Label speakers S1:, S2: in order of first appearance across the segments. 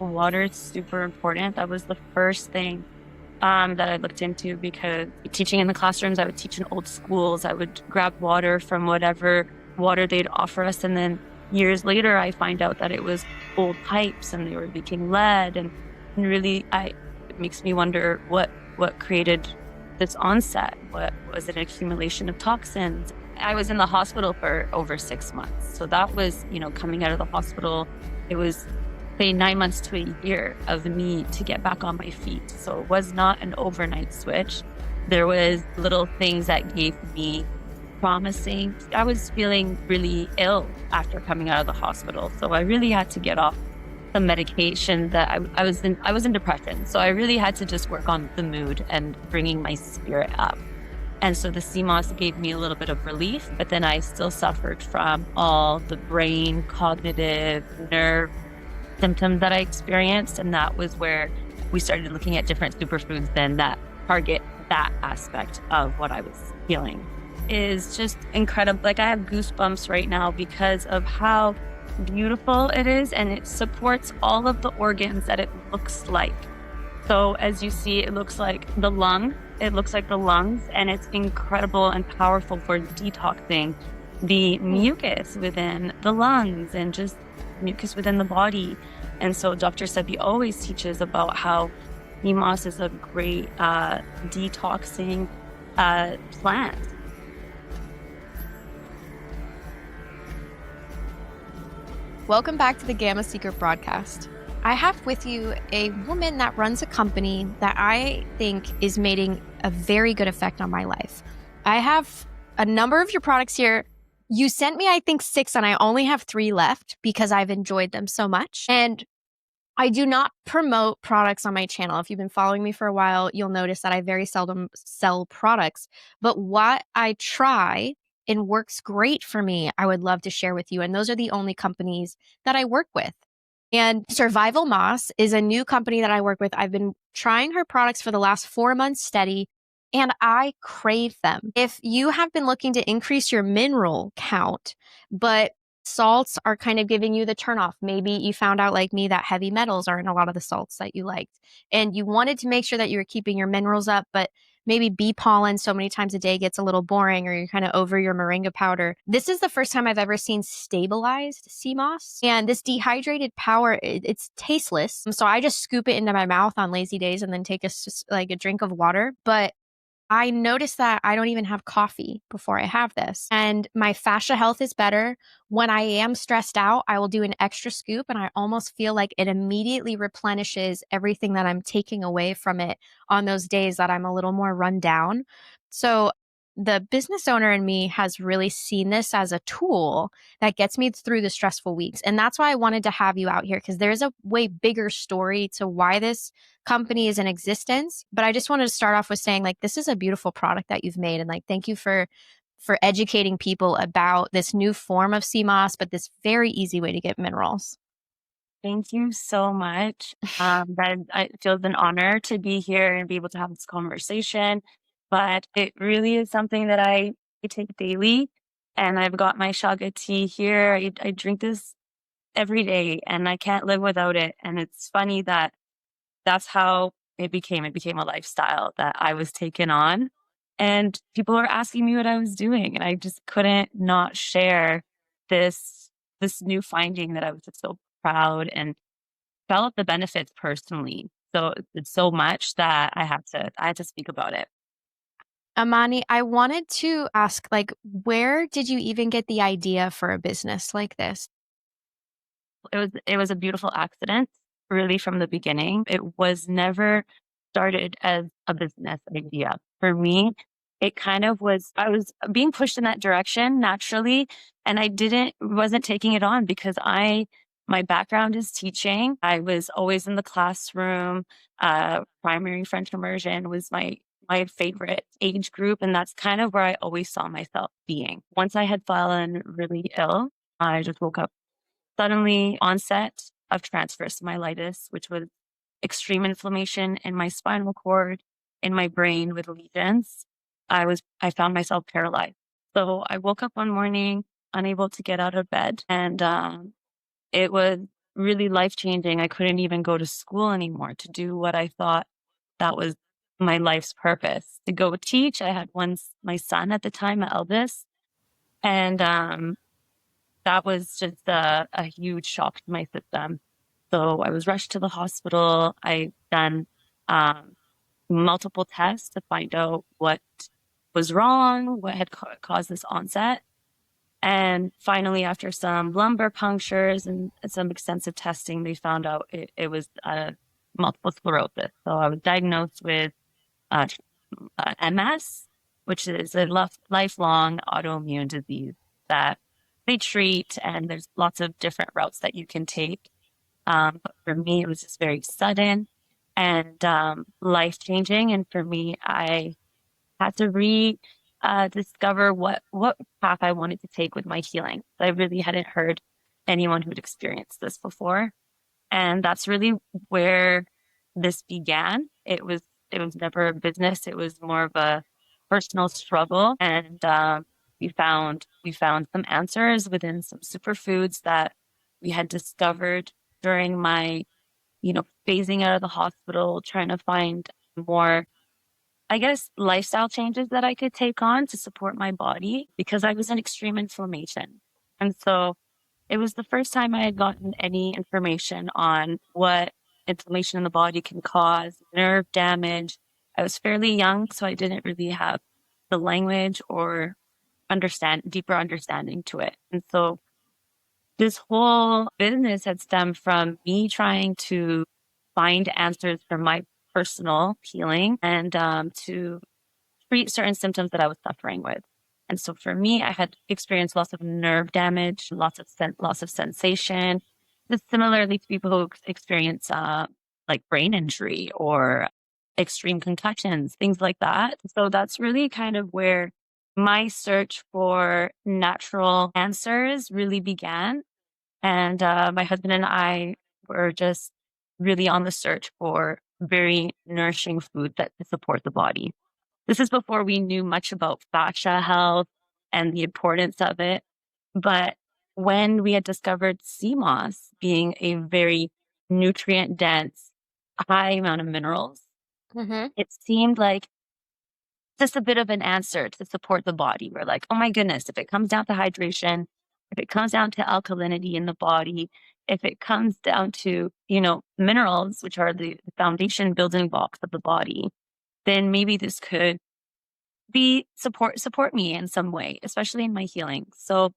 S1: water is super important. That was the first thing that I looked into, because teaching in the classrooms, I would teach in old schools. I would grab water from whatever water they'd offer us. And then years later, I find out that it was old pipes and they were leaking lead. And really, it makes me wonder what created this onset. What was it? An accumulation of toxins? I was in the hospital for over 6 months. So that was, coming out of the hospital, it was say 9 months to a year of me to get back on my feet. So it was not an overnight switch. There was little things that gave me promising. I was feeling really ill after coming out of the hospital. So I really had to get off the medication that I was in depression. So I really had to just work on the mood and bringing my spirit up. And so the CMOS gave me a little bit of relief, but then I still suffered from all the brain, cognitive, nerve symptoms that I experienced. And that was where we started looking at different superfoods then that target that aspect of what I was feeling. Is just incredible. Like, I have goosebumps right now because of how beautiful it is, and it supports all of the organs that it looks like. So as you see, it looks like the lungs, and it's incredible and powerful for detoxing the mucus within the lungs and just mucus within the body. And so Dr. Sebi always teaches about how Enemas is a great detoxing plant.
S2: Welcome back to the Gamma Seeker broadcast. I have with you a woman that runs a company that I think is making a very good effect on my life. I have a number of your products here. You sent me, I think, 6, and I only have 3 left because I've enjoyed them so much. And I do not promote products on my channel. If you've been following me for a while, you'll notice that I very seldom sell products. But what I try and works great for me, I would love to share with you. And those are the only companies that I work with. And Survival Moss is a new company that I work with. I've been trying her products for the last 4 months steady, and I crave them. If you have been looking to increase your mineral count, but salts are kind of giving you the turnoff, maybe you found out like me that heavy metals are in a lot of the salts that you liked, and you wanted to make sure that you were keeping your minerals up, but maybe bee pollen so many times a day gets a little boring, or you're kind of over your moringa powder. This is the first time I've ever seen stabilized sea moss. And this dehydrated power, it's tasteless. So I just scoop it into my mouth on lazy days and then take a drink of water. But I noticed that I don't even have coffee before I have this. And my fascia health is better. When I am stressed out, I will do an extra scoop, and I almost feel like it immediately replenishes everything that I'm taking away from it on those days that I'm a little more run down. So the business owner in me has really seen this as a tool that gets me through the stressful weeks. And that's why I wanted to have you out here, because there's a way bigger story to why this company is in existence. But I just wanted to start off with saying, like, this is a beautiful product that you've made. And like, thank you for educating people about this new form of sea moss, but this very easy way to get minerals.
S1: Thank you so much. It feels an honor to be here and be able to have this conversation. But it really is something that I take daily. And I've got my shaga tea here. I drink this every day, and I can't live without it. And it's funny that that's how it became. It became a lifestyle that I was taking on. And people were asking me what I was doing, and I just couldn't not share this new finding that I was just so proud and felt the benefits personally. So it's so much that I had to speak about it.
S2: Amani, I wanted to ask, like, where did you even get the idea for a business like this?
S1: It was a beautiful accident, really, from the beginning. It was never started as a business idea. For me, it kind of was, I was being pushed in that direction naturally, and I wasn't taking it on because my background is teaching. I was always in the classroom. Primary French immersion was my favorite age group. And that's kind of where I always saw myself being. Once I had fallen really ill, I just woke up suddenly onset of transverse myelitis, which was extreme inflammation in my spinal cord, in my brain with lesions. I found myself paralyzed. So I woke up one morning unable to get out of bed, and it was really life-changing. I couldn't even go to school anymore to do what I thought that was my life's purpose, to go teach. I had my son at the time, my eldest, and that was just a huge shock to my system. So I was rushed to the hospital. I done um, multiple tests to find out what was wrong, what had caused this onset. And finally, after some lumbar punctures and some extensive testing, they found out it was multiple sclerosis. So I was diagnosed with uh, MS, which is a lifelong autoimmune disease that they treat, and there's lots of different routes that you can take. But for me, it was just very sudden and life-changing. And for me, I had to discover what path I wanted to take with my healing. I really hadn't heard anyone who'd experienced this before. And that's really where this began. It was never a business. It was more of a personal struggle. And we found some answers within some superfoods that we had discovered during my, phasing out of the hospital, trying to find more, I guess, lifestyle changes that I could take on to support my body because I was in extreme inflammation. And so it was the first time I had gotten any information on what inflammation in the body can cause, nerve damage. I was fairly young, so I didn't really have the language or deeper understanding to it. And so this whole business had stemmed from me trying to find answers for my personal healing and to treat certain symptoms that I was suffering with. And so for me, I had experienced lots of nerve damage, loss of sensation, just similarly to people who experience like brain injury or extreme concussions, things like that. So that's really kind of where my search for natural answers really began. And my husband and I were just really on the search for very nourishing food that to support the body. This is before we knew much about fascia health and the importance of it. But when we had discovered sea moss being a very nutrient dense, high amount of minerals,
S2: Mm-hmm.
S1: it seemed like just a bit of an answer to support the body. We're like, oh my goodness, if it comes down to hydration, if it comes down to alkalinity in the body, if it comes down to, minerals, which are the foundation building blocks of the body, then maybe this could be support me in some way, especially in my healing. So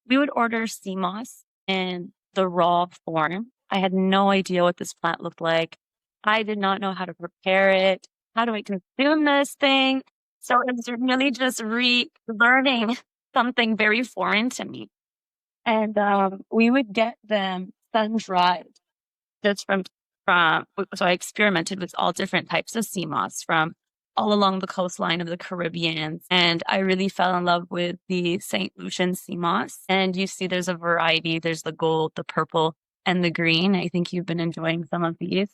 S1: we would order sea moss in the raw form. I had no idea what this plant looked like. I did not know how to prepare it. How do I consume this thing? So it's really just relearning something very foreign to me. And we would get them sun dried just so I experimented with all different types of sea moss from all along the coastline of the Caribbean. And I really fell in love with the St. Lucian sea moss. And you see there's a variety. There's the gold, the purple, and the green. I think you've been enjoying some of these.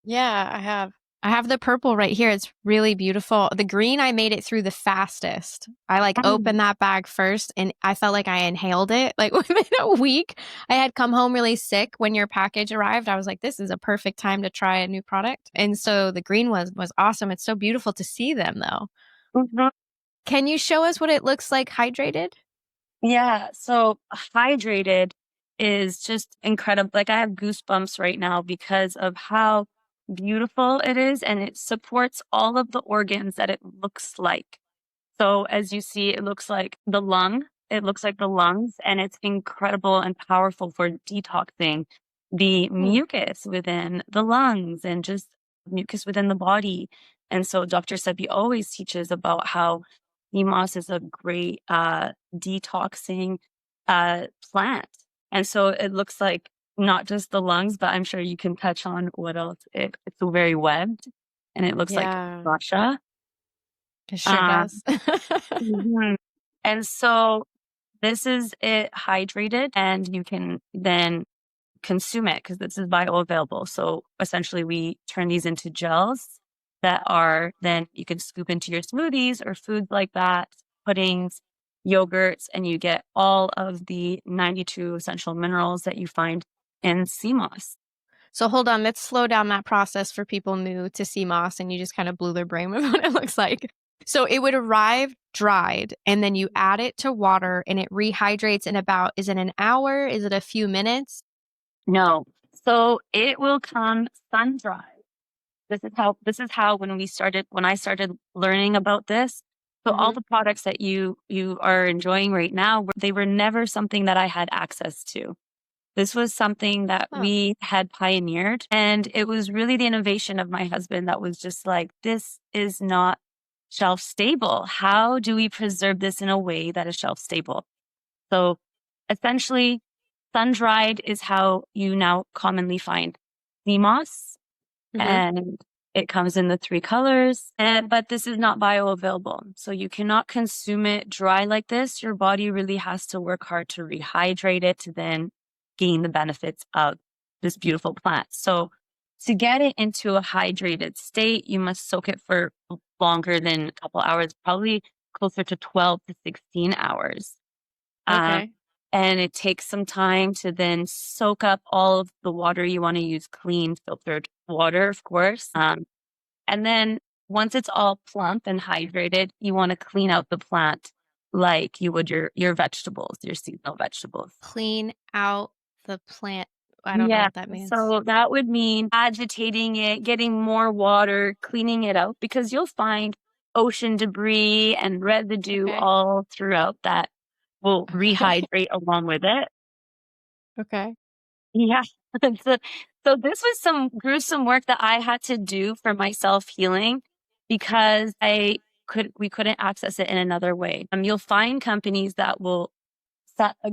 S2: Yeah, I have. I have the purple right here. It's really beautiful. The green, I made it through the fastest. I opened that bag first and I felt like I inhaled it like within a week. I had come home really sick when your package arrived. I was like, this is a perfect time to try a new product. And so the green was awesome. It's so beautiful to see them though.
S1: Mhm.
S2: Can you show us what it looks like hydrated?
S1: Yeah. So hydrated is just incredible. Like I have goosebumps right now because of how beautiful it is and it supports all of the organs that it looks like. So as you see, it looks like the lung. It looks like the lungs, and it's incredible and powerful for detoxing the
S2: Hmm.
S1: mucus within the lungs and just mucus within the body. And so Dr. Sebi always teaches about how Enemas is a great detoxing plant. And so it looks like not just the lungs, but I'm sure you can touch on what else. It's very webbed and it looks like
S2: Yeah,
S1: fascia.
S2: it sure does.
S1: Mhm. And so this is it hydrated, and you can then consume it because this is bioavailable. So essentially, we turn these into gels that are then you can scoop into your smoothies or foods like that, puddings, yogurts, and you get all of the 92 essential minerals that you find in sea moss.
S2: So hold on, let's slow down that process for people new to sea moss, and you just kind of blew their brain with what it looks like. So it would arrive dried, and then you add it to water, and it rehydrates in about, is it an hour? Is it a few minutes?
S1: No. So it will come sun dried. This is how when I started learning about this. So all the products that you are enjoying right now, they were never something that I had access to. This was something that we had pioneered, and it was really the innovation of my husband that was just like, this is not shelf stable. How do we preserve this in a way that is shelf stable? So essentially, sun dried is how you now commonly find sea moss, and it comes in the 3 colors. But this is not bioavailable, so you cannot consume it dry like this. Your body really has to work hard to rehydrate it to then gain the benefits of this beautiful plant. So to get it into a hydrated state, you must soak it for longer than a couple hours, probably closer to 12 to 16 hours.
S2: Okay.
S1: And it takes some time to then soak up all of the water. You want to use clean, filtered water, of course. And then once it's all plump and hydrated, you want to clean out the plant like you would your vegetables, your seasonal vegetables.
S2: Clean out the plant. I don't know what that means.
S1: So that would mean agitating it, getting more water, cleaning it out, because you'll find ocean debris and residue all throughout that will rehydrate along with it.
S2: Okay.
S1: Yeah. So this was some gruesome work that I had to do for my self-healing because we couldn't access it in another way. You'll find companies that will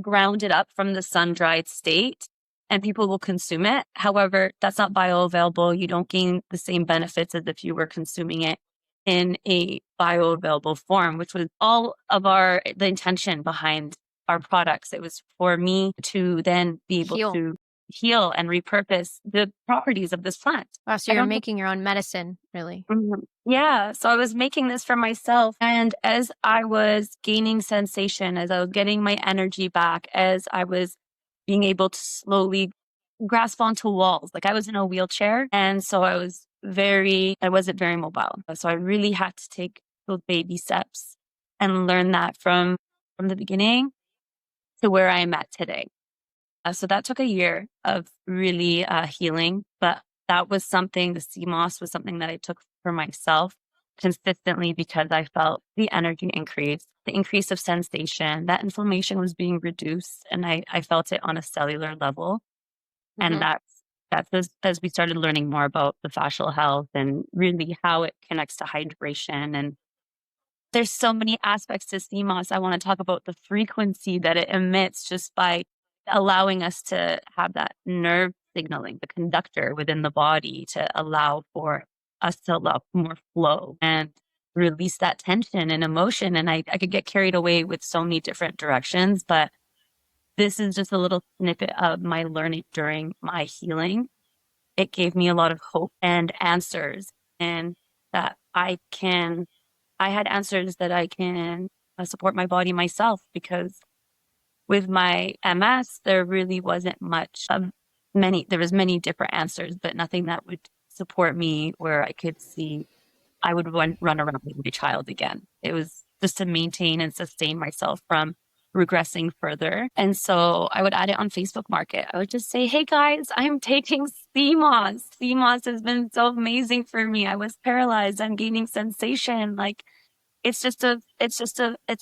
S1: ground it up from the sun-dried state and people will consume it. However, that's not bioavailable. You don't gain the same benefits as if you were consuming it in a bioavailable form, which was all of the intention behind our products. It was for me to then be able to heal and repurpose the properties of this plant.
S2: Wow, so you're making your own medicine, really.
S1: Yeah. So I was making this for myself. And as I was gaining sensation, as I was getting my energy back, as I was being able to slowly grasp onto walls, like I was in a wheelchair. And so I wasn't very mobile. So I really had to take those baby steps and learn that from the beginning to where I am at today. So that took a year of really healing, but that was the sea moss was something that I took for myself consistently because I felt the energy increase, the increase of sensation, that inflammation was being reduced, and I felt it on a cellular level. And that's as we started learning more about the fascial health and really how it connects to hydration. And there's so many aspects to sea moss. I want to talk about the frequency that it emits just by allowing us to have that nerve signaling, the conductor within the body to allow for us to allow more flow and release that tension and emotion. And I could get carried away with so many different directions, but this is just a little snippet of my learning during my healing. It gave me a lot of hope and answers, and that I had answers that I can support my body myself, because with my MS, there really wasn't there was many different answers, but nothing that would support me where I could see I would run around with my child again. It was just to maintain and sustain myself from regressing further. And so I would add it on Facebook Market. I would just say, hey guys, I'm taking sea moss. Sea moss has been so amazing for me. I was paralyzed. I'm gaining sensation. Like it's a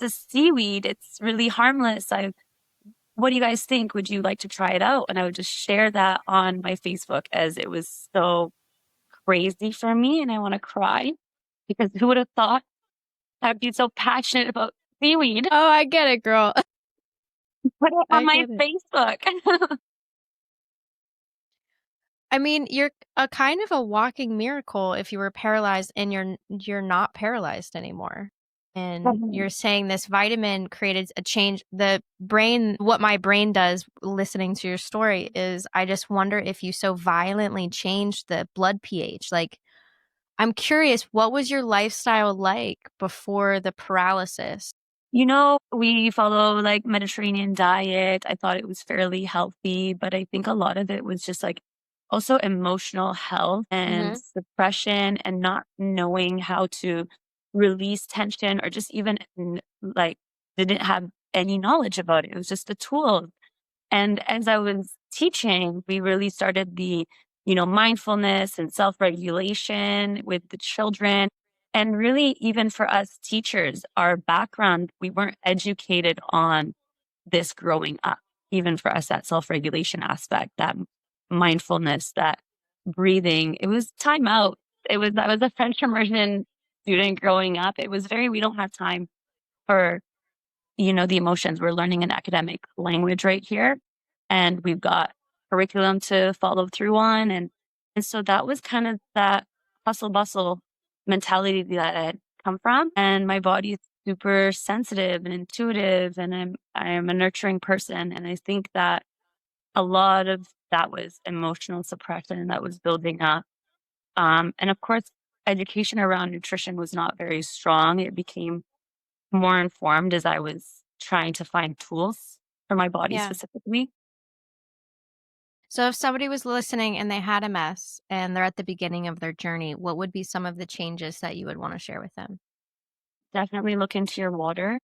S1: seaweed. It's really harmless. What do you guys think? Would you like to try it out? And I would just share that on my Facebook, as it was so crazy for me. And I want to cry, because who would have thought I'd be so passionate about seaweed?
S2: Oh, I get it, girl.
S1: Put it on my Facebook.
S2: I mean, you're a kind of a walking miracle if you were paralyzed and you're not paralyzed anymore. And you're saying this vitamin created a change. What my brain does listening to your story is I just wonder if you so violently changed the blood pH. Like, I'm curious, what was your lifestyle like before the paralysis?
S1: We follow like Mediterranean diet. I thought it was fairly healthy, but I think a lot of it was just like also emotional health and
S2: Hmm.
S1: suppression and not knowing how to release tension or just even like didn't have any knowledge about it. It was just a tool. And as I was teaching, we really started mindfulness and self-regulation with the children. And really, even for us teachers, our background, we weren't educated on this growing up. Even for us, that self-regulation aspect, that mindfulness, that breathing, it was time out. I was a French immersion student growing up. It was we don't have time for the emotions. We're learning an academic language right here, and we've got curriculum to follow through on. And so that was kind of that hustle bustle mentality that I had come from. And my body is super sensitive and intuitive, and I am a nurturing person. And I think that a lot of that was emotional suppression that was building up. And of course, education around nutrition was not very strong. It became more informed as I was trying to find tools for my body
S2: Yeah.
S1: specifically.
S2: So if somebody was listening and they had MS and they're at the beginning of their journey, what would be some of the changes that you would want to share with them?
S1: Definitely look into your water.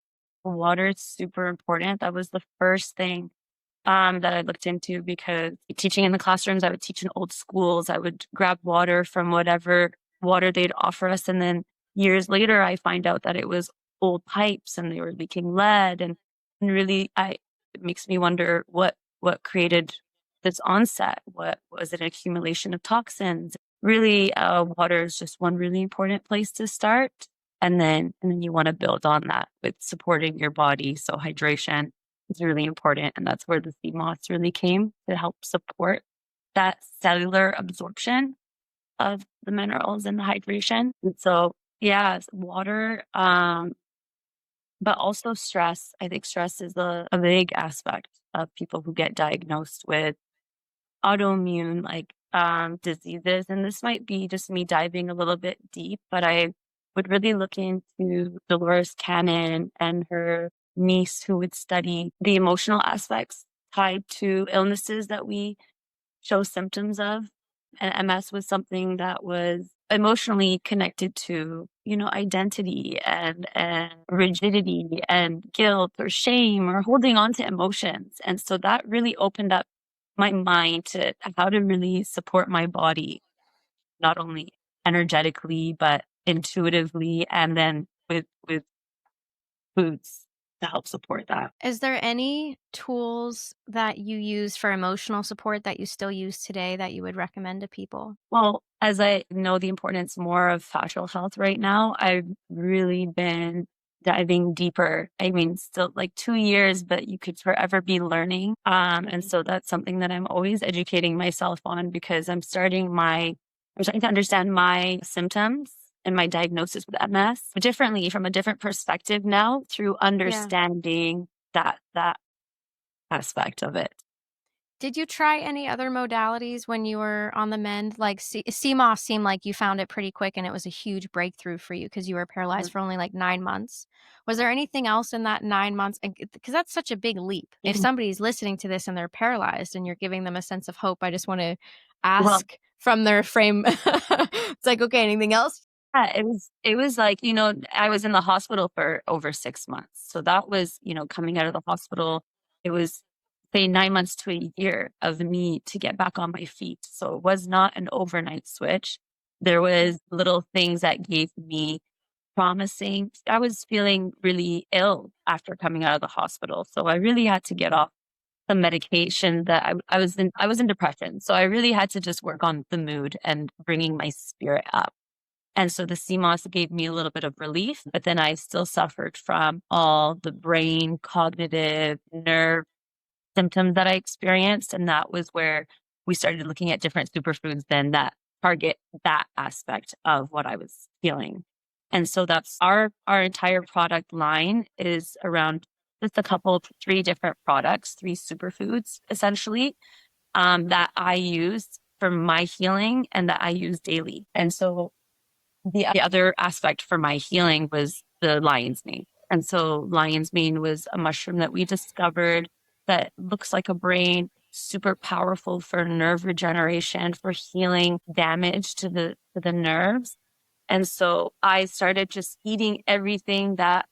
S1: Water is super important. That was the first thing that I looked into because teaching in the classrooms, I would teach in old schools. I would grab water from whatever water they'd offer us. And then years later, I find out that it was old pipes and they were leaking lead. And really, it makes me wonder what created this onset. What was it? An accumulation of toxins? Really, water is just one really important place to start. And then you want to build on that with supporting your body. So hydration is really important. And that's where the sea moss really came to help support that cellular absorption of the minerals and the hydration. And so, yeah, water, but also stress. I think stress is a big aspect of people who get diagnosed with autoimmune diseases. And this might be just me diving a little bit deep, but I would really look into Dolores Cannon and her niece who would study the emotional aspects tied to illnesses that we show symptoms of. And MS was something that was emotionally connected to, identity and rigidity and guilt or shame or holding on to emotions. And so that really opened up my mind to how to really support my body, not only energetically, but intuitively, and then with foods to help support that.
S2: Is there any tools that you use for emotional support that you still use today that you would recommend to people?
S1: Well, as I know the importance more of fascial health right now, I've really been diving deeper. I mean, still like 2 years, but you could forever be learning. And so that's something that I'm always educating myself on because I'm trying to understand my symptoms and my diagnosis with MS differently from a different perspective now through
S2: Yeah.
S1: understanding that aspect of it.
S2: Did you try any other modalities when you were on the mend? Like CMOS seemed like you found it pretty quick and it was a huge breakthrough for you because you were paralyzed for only like 9 months. Was there anything else in that 9 months? Because that's such a big leap. If
S1: Mhm.
S2: somebody's listening to this and they're paralyzed and you're giving them a sense of hope, I just want to
S1: Well,
S2: ask from their frame. It's like, okay, anything else?
S1: yeah, it was like, I was in the hospital for over 6 months. So that was, coming out of the hospital, it was say 9 months to a year of me to get back on my feet. So it was not an overnight switch. There was little things that gave me promising. I was feeling really ill after coming out of the hospital. So I really had to get off the medication that I was in depression. So I really had to just work on the mood and bringing my spirit up. And so the CMOS gave me a little bit of relief, but then I still suffered from all the brain, cognitive, nerve symptoms that I experienced. And that was where we started looking at different superfoods then that target that aspect of what I was feeling. And so that's our entire product line is around just a couple of three different products, three superfoods essentially, that I use for my healing and that I use daily. And so the other aspect for my healing was the lion's mane. And so lion's mane was a mushroom that we discovered that looks like a brain, super powerful for nerve regeneration, for healing damage to the nerves. And so I started just eating everything that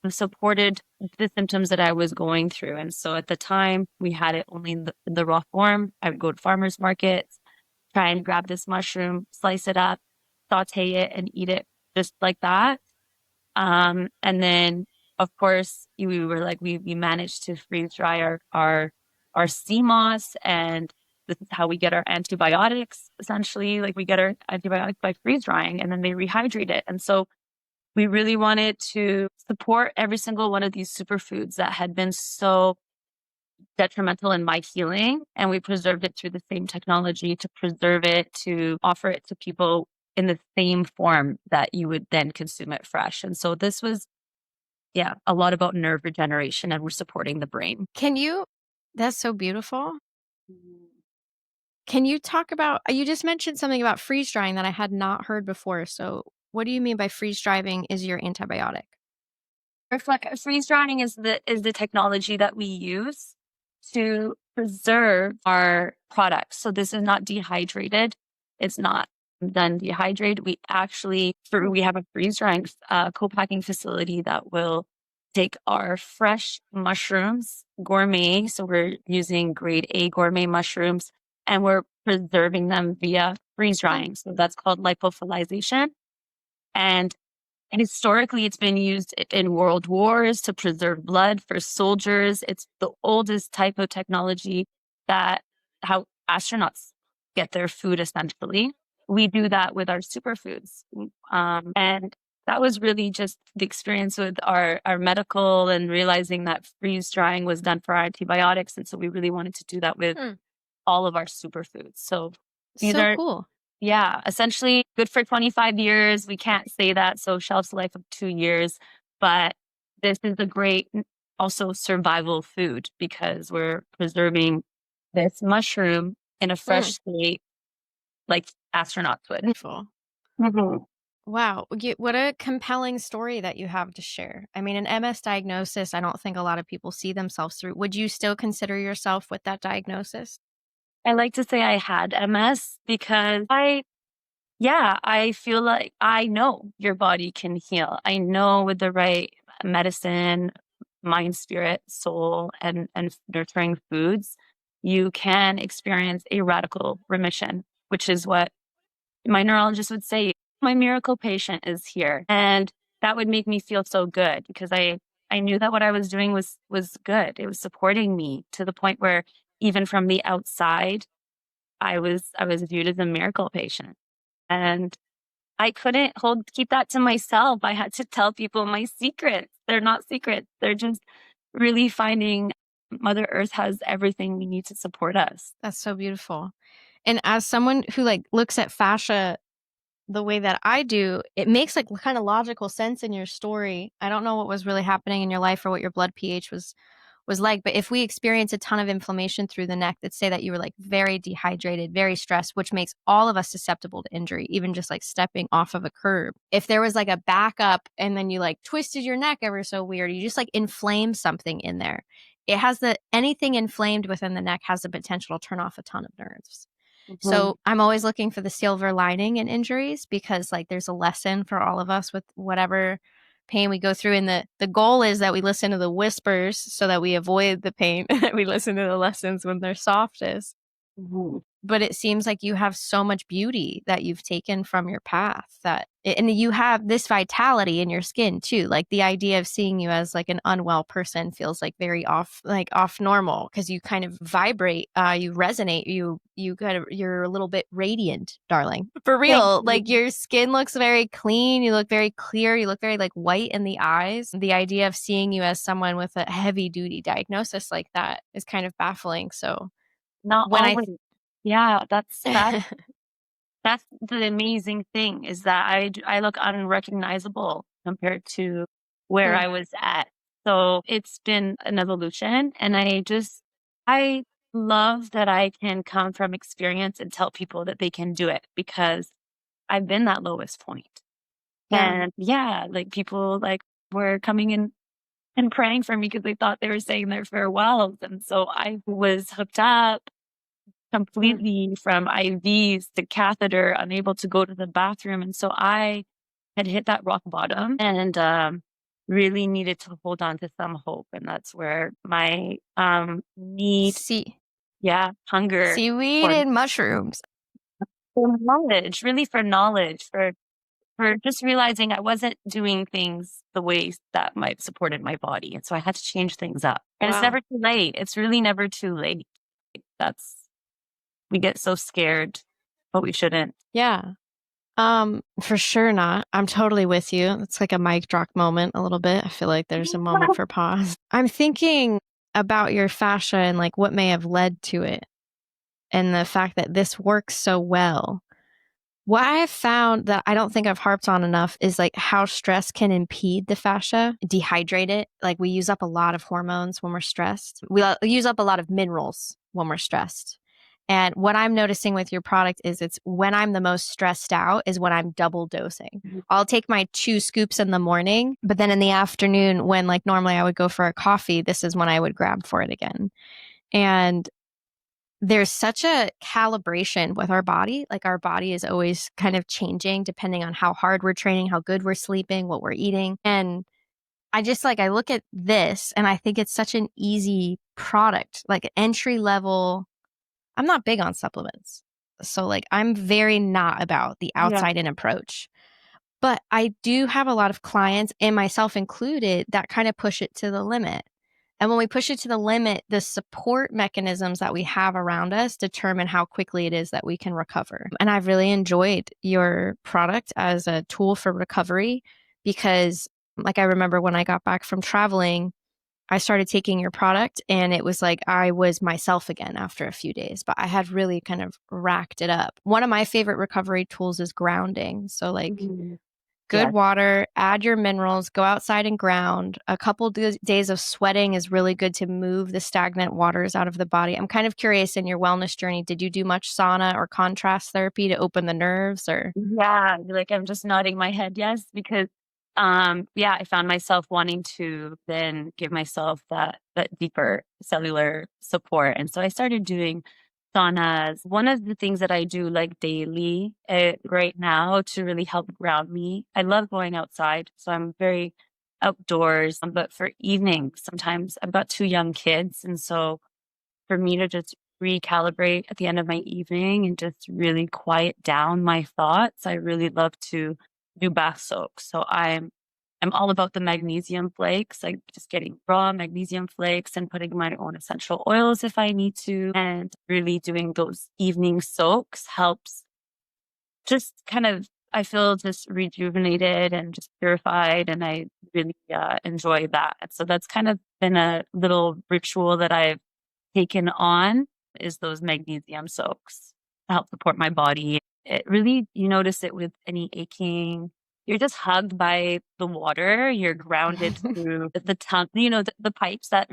S1: supported the symptoms that I was going through. And so at the time, we had it only in the raw form. I would go to farmers markets, try and grab this mushroom, slice it up, saute it, and eat it just like that. And then, of course, we were like, we managed to freeze dry our sea moss, and this is how we get our antibiotics, essentially. Like, we get our antibiotics by freeze drying, and then they rehydrate it. And so we really wanted to support every single one of these superfoods that had been so detrimental in my healing. And we preserved it through the same technology to preserve it, to offer it to people in the same form that you would then consume it fresh. And so this was, yeah, a lot about nerve regeneration, and we're supporting the brain.
S2: That's so beautiful. Can you talk about, you just mentioned something about freeze drying that I had not heard before. So what do you mean by freeze drying is your antibiotic?
S1: Freeze drying is the technology that we use to preserve our products. So this is not dehydrated. It's not done dehydrated. We have a freeze drying co-packing facility that will take our fresh mushrooms, gourmet. So we're using grade A gourmet mushrooms, and we're preserving them via freeze drying. So that's called lyophilization. And historically, it's been used in world wars to preserve blood for soldiers. It's the oldest type of technology how astronauts get their food, essentially. We do that with our superfoods. And that was really just the experience with our medical, and realizing that freeze drying was done for our antibiotics. And so we really wanted to do that with all of our superfoods. So these are
S2: cool.
S1: Yeah, essentially good for 25 years. We can't say that. So shelf life of 2 years, but this is a great also survival food because we're preserving this mushroom in a fresh state like astronauts would.
S2: Wonderful.
S1: Mm-hmm.
S2: Wow. What a compelling story that you have to share. I mean, an MS diagnosis, I don't think a lot of people see themselves through. Would you still consider yourself with that diagnosis?
S1: I like to say I had MS because I feel like I know your body can heal. I know with the right medicine, mind, spirit, soul, and nurturing foods, you can experience a radical remission, which is what my neurologist would say. My miracle patient is here. And that would make me feel so good because I knew that what I was doing was good. It was supporting me to the point where even from the outside, I was viewed as a miracle patient. And I couldn't keep that to myself. I had to tell people my secrets. They're not secrets. They're just really finding Mother Earth has everything we need to support us.
S2: That's so beautiful. And as someone who looks at fascia the way that I do, it makes kind of logical sense in your story. I don't know what was really happening in your life or what your blood pH was like, but if we experience a ton of inflammation through the neck, let's say that you were very dehydrated, very stressed, which makes all of us susceptible to injury, even just stepping off of a curb. If there was a backup and then you twisted your neck ever so weird, you just inflame something in there. It has anything inflamed within the neck has the potential to turn off a ton of nerves. Mm-hmm. So I'm always looking for the silver lining in injuries because there's a lesson for all of us with whatever pain we go through. And the goal is that we listen to the whispers so that we avoid the pain. We listen to the lessons when they're softest. Mm-hmm. But it seems like you have so much beauty that you've taken from your path and you have this vitality in your skin too. The idea of seeing you as an unwell person feels very off normal because you kind of vibrate, you resonate, you're a little bit radiant, darling. For real. Your skin looks very clean. You look very clear. You look very white in the eyes. The idea of seeing you as someone with a heavy duty diagnosis like that is kind of baffling. So
S1: not when always. Yeah, that's the amazing thing is that I look unrecognizable compared to where I was at. So it's been an evolution, and I love that I can come from experience and tell people that they can do it because I've been that lowest point. Yeah. And people were coming in and praying for me because they thought they were saying their farewells. And so I was hooked up completely from IVs to catheter, unable to go to the bathroom. And so I had hit that rock bottom and really needed to hold on to some hope. And that's where my need, hunger
S2: seaweed and mushrooms.
S1: For knowledge, really for knowledge, for just realizing I wasn't doing things the ways that might supported my body. And so I had to change things up. And It's never too late. It's really never too late. We get so scared, but we shouldn't.
S2: Yeah. For sure not. I'm totally with you. It's like a mic drop moment a little bit. I feel like there's a moment for pause. I'm thinking about your fascia and like what may have led to it and the fact that this works so well. What I have found that I don't think I've harped on enough is like how stress can impede the fascia, dehydrate it. Like we use up a lot of hormones when we're stressed. We use up a lot of minerals when we're stressed. And what I'm noticing with your product is it's when I'm the most stressed out is when I'm double dosing. I'll take my 2 scoops in the morning, but then in the afternoon when like normally I would go for a coffee, this is when I would grab for it again. And there's such a calibration with our body. Like our body is always kind of changing depending on how hard we're training, how good we're sleeping, what we're eating. And I just like, I look at this and I think it's such an easy product, like entry level. I'm not big on supplements. So like I'm very not about the outside in approach. But I do have a lot of clients and myself included that kind of push it to the limit. And when we push it to the limit, the support mechanisms that we have around us determine how quickly it is that we can recover. And I've really enjoyed your product as a tool for recovery because like I remember when I got back from traveling, I started taking your product and it was like I was myself again after a few days, but I had really kind of racked it up. One of my favorite recovery tools is grounding. So like good water, add your minerals, go outside and ground. A couple days of sweating is really good to move the stagnant waters out of the body. I'm kind of curious in your wellness journey, did you do much sauna or contrast therapy to open the nerves or?
S1: Yeah, like I'm just nodding my head yes, because I found myself wanting to then give myself that deeper cellular support. And so I started doing saunas. One of the things that I do like daily right now to really help ground me, I love going outside. So I'm very outdoors, but for evenings, sometimes I've got 2 young kids. And so for me to just recalibrate at the end of my evening and just really quiet down my thoughts, I really love to do bath soaks. So I'm all about the magnesium flakes, like just getting raw magnesium flakes and putting my own essential oils if I need to. And really doing those evening soaks helps just kind of, I feel just rejuvenated and just purified. And I really enjoy that. And so that's kind of been a little ritual that I've taken on is those magnesium soaks to help support my body. It really, you notice it with any aching. You're just hugged by the water. You're grounded through the tongue, the pipes that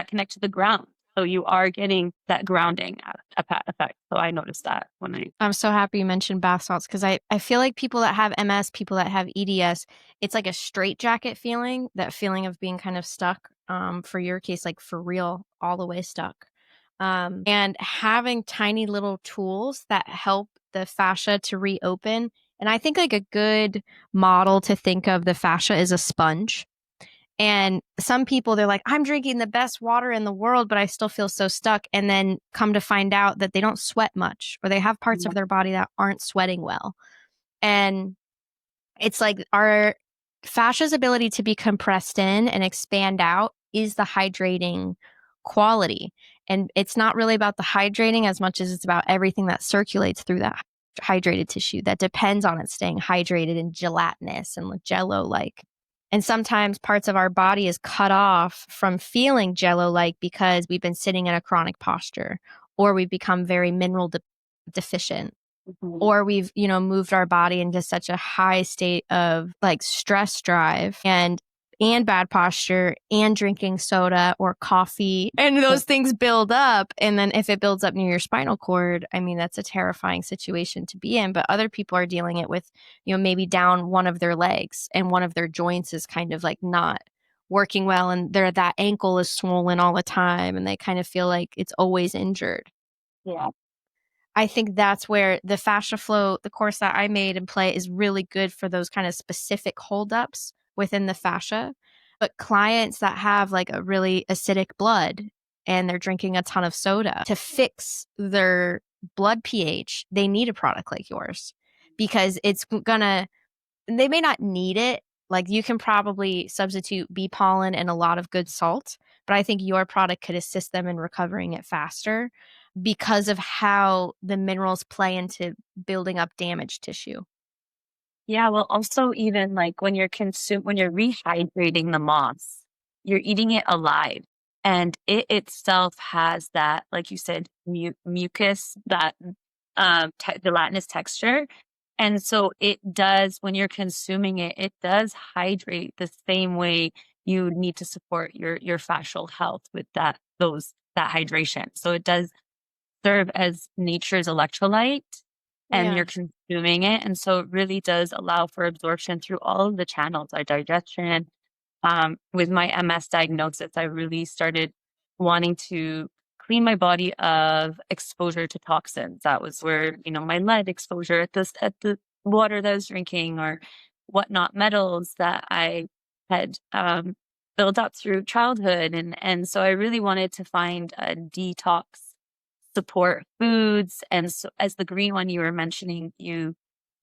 S1: connect to the ground. So you are getting that grounding effect. So I noticed that
S2: I'm so happy you mentioned bath salts because I feel like people that have MS, people that have EDS, it's like a straitjacket feeling, that feeling of being kind of stuck. For your case, like for real, all the way stuck. And having tiny little tools that help the fascia to reopen. And I think like a good model to think of the fascia is a sponge. And some people, they're like, I'm drinking the best water in the world, but I still feel so stuck. And then come to find out that they don't sweat much, or they have parts of their body that aren't sweating well. And it's like our fascia's ability to be compressed in and expand out is the hydrating quality. And it's not really about the hydrating as much as it's about everything that circulates through that hydrated tissue that depends on it staying hydrated and gelatinous and jello-like. And sometimes parts of our body is cut off from feeling jello-like because we've been sitting in a chronic posture, or we've become very mineral deficient, or we've, moved our body into such a high state of like stress drive. And and bad posture and drinking soda or coffee. And those things build up. And then if it builds up near your spinal cord, I mean, that's a terrifying situation to be in. But other people are dealing it with, maybe down one of their legs and one of their joints is kind of like not working well. And that ankle is swollen all the time. And they kind of feel like it's always injured.
S1: Yeah.
S2: I think that's where the fascia flow, the course that I made and play, is really good for those kind of specific holdups within the fascia. But clients that have like a really acidic blood and they're drinking a ton of soda, to fix their blood pH, they need a product like yours, because they may not need it. Like, you can probably substitute bee pollen and a lot of good salt, but I think your product could assist them in recovering it faster because of how the minerals play into building up damaged tissue.
S1: Yeah, well, also even like when you're rehydrating the moss, you're eating it alive, and it itself has that, like you said, mucus, that gelatinous texture. And so it does, when you're consuming it, it does hydrate the same way you need to support your fascial health with that hydration. So it does serve as nature's electrolyte, and you're consuming it. And so it really does allow for absorption through all of the channels, our digestion. With my MS diagnosis, I really started wanting to clean my body of exposure to toxins. That was where, my lead exposure at the water that I was drinking, or whatnot, metals that I had built up through childhood. And so I really wanted to find a detox support foods. And so, as the green one you were mentioning, you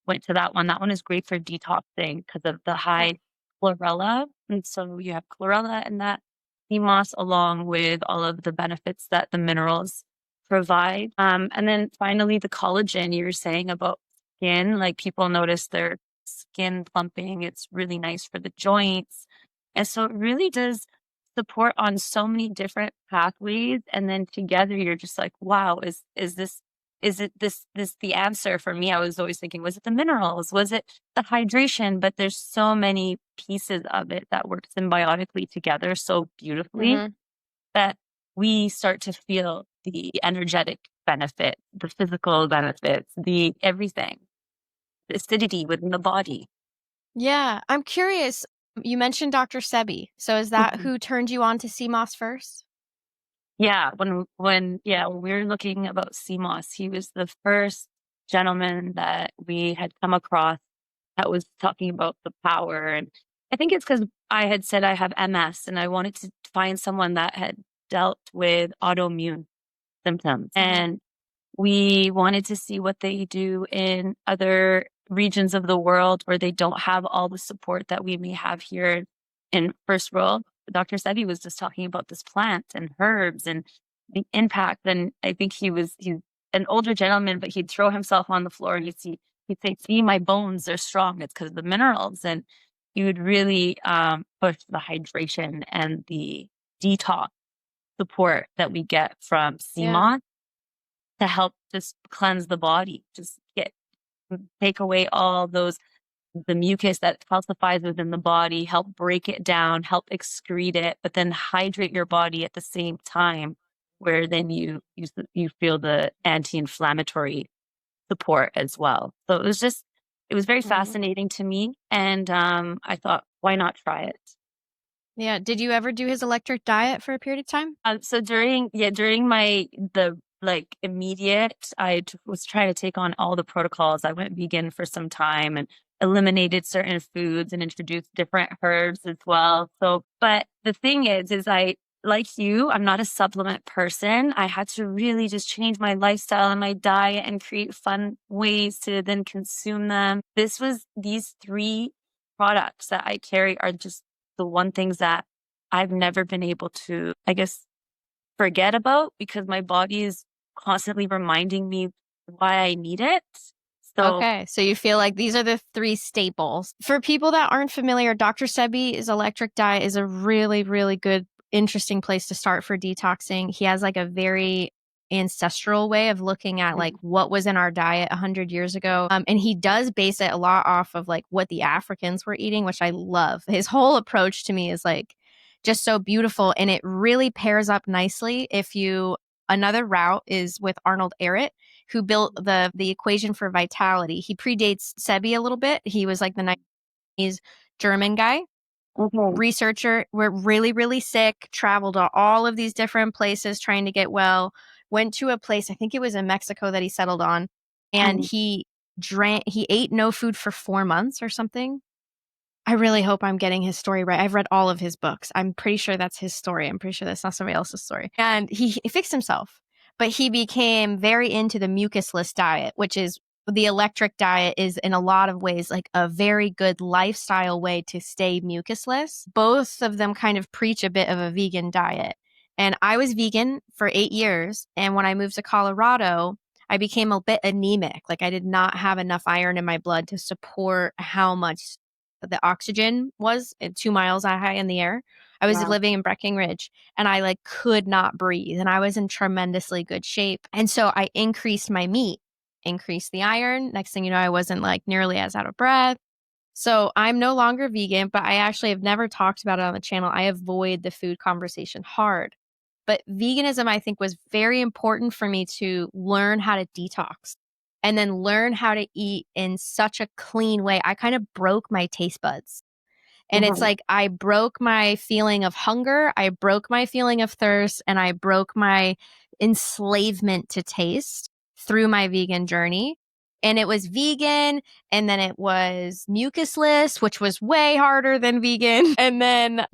S1: went to that one. That one is great for detoxing because of the high chlorella. And so you have chlorella in that sea moss, along with all of the benefits that the minerals provide. And then finally, the collagen you were saying about skin, like people notice their skin plumping. It's really nice for the joints. And so it really does support on so many different pathways. And then together you're just like, wow, is it this the answer for me? I was always thinking, was it the minerals? Was it the hydration? But there's so many pieces of it that work symbiotically together so beautifully that we start to feel the energetic benefit, the physical benefits, the everything, the acidity within the body.
S2: Yeah. I'm curious. You mentioned Dr. Sebi. So is that who turned you on to sea moss first?
S1: Yeah, when we were looking about sea moss, he was the first gentleman that we had come across that was talking about the power. And I think it's because I had said I have MS and I wanted to find someone that had dealt with autoimmune symptoms. And we wanted to see what they do in other regions of the world where they don't have all the support that we may have here in first world. Dr. Sebi was just talking about this plant and herbs and the impact. And I think he's an older gentleman, but he'd throw himself on the floor and he'd say, see, my bones are strong. It's because of the minerals. And he would really push the hydration and the detox support that we get from sea moss to help just cleanse the body, just take away all the mucus that calcifies within the body, help break it down, help excrete it, but then hydrate your body at the same time, where then you feel the anti-inflammatory support as well. So it was very fascinating to me. And I thought, why not try it?
S2: Yeah. Did you ever do his electric diet for a period of time?
S1: So during the immediate, I was trying to take on all the protocols. I went vegan for some time and eliminated certain foods and introduced different herbs as well. So, but the thing is like you, I'm not a supplement person. I had to really just change my lifestyle and my diet and create fun ways to then consume them. These 3 products that I carry are just the one things that I've never been able to, I guess, forget about, because my body is constantly reminding me why I need it.
S2: So you feel like these are the 3 staples. For people that aren't familiar, Dr. Sebi's electric diet is a really, really good, interesting place to start for detoxing. He has like a very ancestral way of looking at like what was in our diet 100 years ago. And he does base it a lot off of like what the Africans were eating, which I love. His whole approach to me is like just so beautiful. And it really pairs up nicely another route is with Arnold Ehret, who built the equation for vitality. He predates Sebi a little bit. He was like the 90s German guy. Researcher, were really, really sick, traveled to all of these different places trying to get well, went to a place, I think it was in Mexico that he settled on, and he ate no food for 4 months or something. I really hope I'm getting his story right. I've read all of his books. I'm pretty sure that's his story. I'm pretty sure that's not somebody else's story. And he fixed himself, but he became very into the mucusless diet, which is the electric diet is in a lot of ways like a very good lifestyle way to stay mucusless. Both of them kind of preach a bit of a vegan diet. And I was vegan for 8 years. And when I moved to Colorado, I became a bit anemic. Like I did not have enough iron in my blood to support how much the oxygen was at 2 miles high in the air. I was living in Breckenridge and I like could not breathe and I was in tremendously good shape. And so I increased my meat, increased the iron. Next thing you know, I wasn't like nearly as out of breath. So I'm no longer vegan, but I actually have never talked about it on the channel. I avoid the food conversation hard. But veganism, I think, was very important for me to learn how to detox and then learn how to eat in such a clean way. I kind of broke my taste buds. And it's like I broke my feeling of hunger, I broke my feeling of thirst, and I broke my enslavement to taste through my vegan journey. And it was vegan, and then it was mucusless, which was way harder than vegan. And then,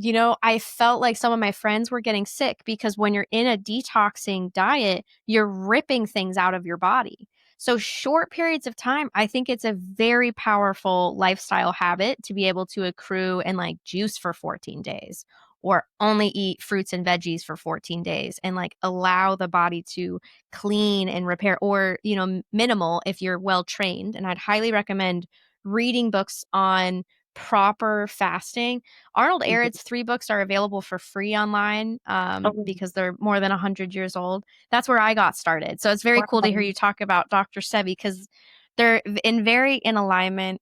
S2: I felt like some of my friends were getting sick because when you're in a detoxing diet, you're ripping things out of your body. So short periods of time, I think it's a very powerful lifestyle habit to be able to accrue and like juice for 14 days or only eat fruits and veggies for 14 days and like allow the body to clean and repair or, minimal if you're well trained. And I'd highly recommend reading books on proper fasting. Arnold Ehret's 3 books are available for free online because they're more than 100 years old. That's where I got started. So it's very cool to hear you talk about Dr. Sebi because they're in alignment.